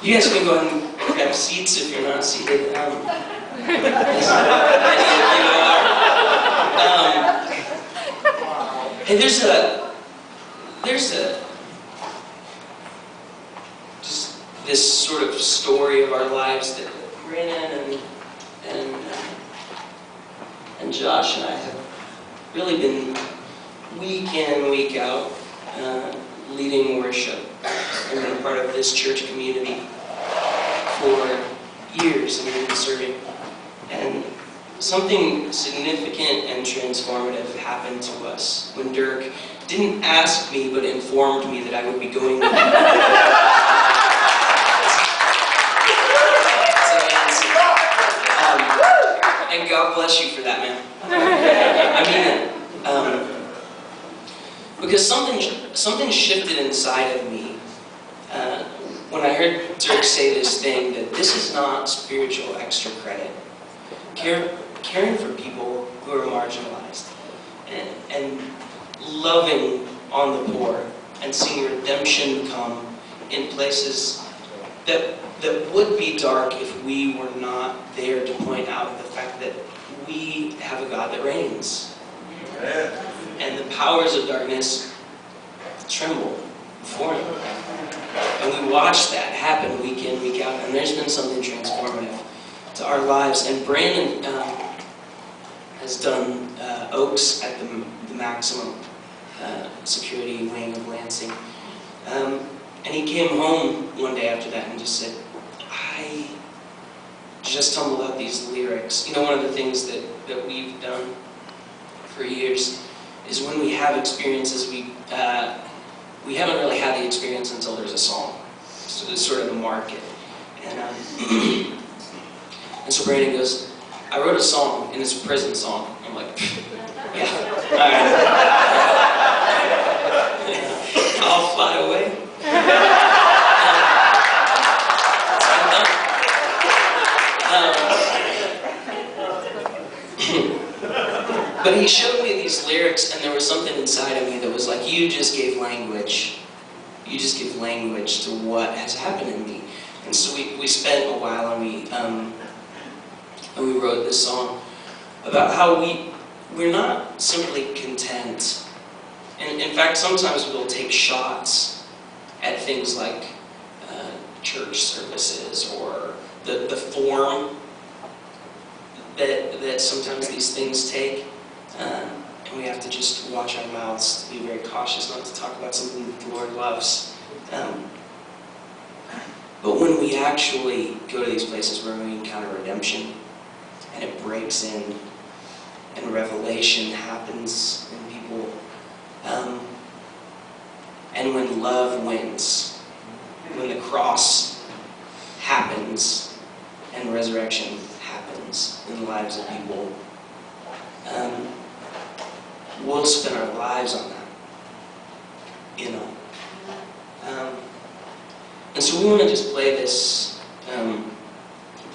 You guys can go ahead and grab seats if you're not seated. Hey, there's just this sort of story of our lives that Brandon and Josh and I have really been week in, week out leading worship and been part of this church community for years, and we've been serving. And something significant and transformative happened to us when Dirk didn't ask me but informed me that I would be going with him. And God bless you for that, man. I mean it. Because something shifted inside of me when I heard Dirk say this thing that this is not spiritual extra credit. Caring for people who are marginalized and loving on the poor and seeing redemption come in places that would be dark if we were not there to point out the fact that we have a God that reigns. And the powers of darkness tremble before him. And we watch that happen week in, week out, and there's been something transformative to our lives. And Brandon has done Oaks at the maximum security wing of Lansing. And he came home one day after that and just said, I just stumbled out these lyrics. You know, one of the things that we've done for years is when we have experiences, we haven't really had the experience until there's a song. So it's sort of a market. And so Brandon goes, I wrote a song, and it's a prison song. I'm like, yeah, all right. I'll fly away. But he showed me these lyrics, and there was something inside of me that was like, you just gave language. You just give language to what has happened in me. And so we spent a while, and we wrote this song about how we're not simply content. And in fact, sometimes we'll take shots at things like church services or the form that sometimes these things take. And we have to just watch our mouths to be very cautious not to talk about something that the Lord loves. But when we actually go to these places where we encounter redemption, and it breaks in, and revelation happens in people, and when love wins, when the cross happens, and resurrection happens in the lives of people, we'll spend our lives on that, you know. And so we want to just play this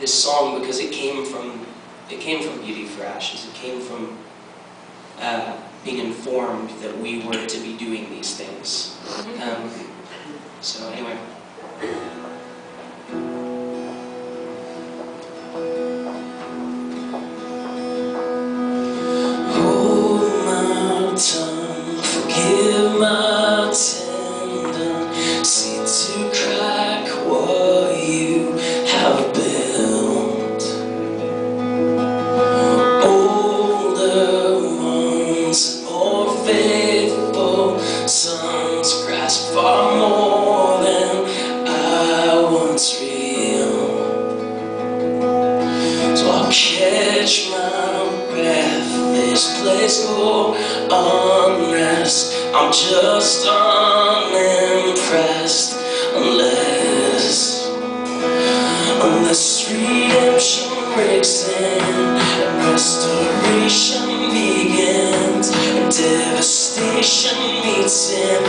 this song because it came from Beauty for Ashes. It came from being informed that we were to be doing these things. So anyway. Forgive my tendency to crack what you have built. Older ones and more faithful sons grasp far more than I once reeled. So I'll catch my breath. This place go unrest. I'm just unimpressed unless redemption breaks in and restoration begins and devastation meets in.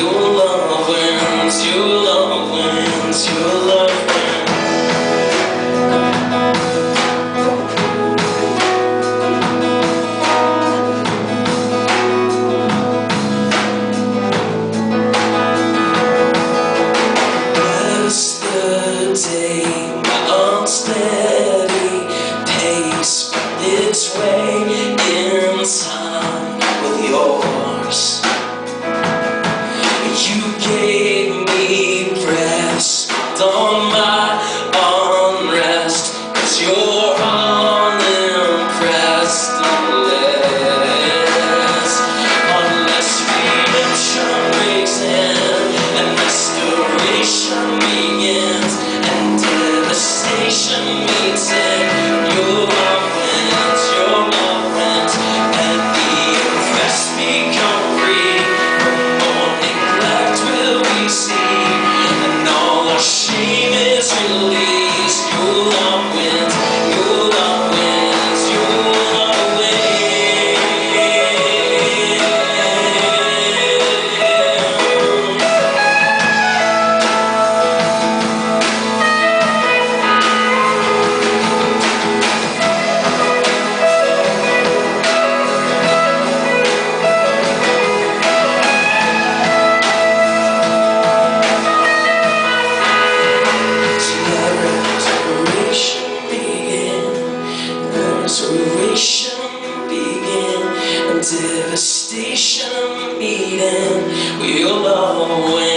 Your love wins, your love wins, your love wins. We'll know when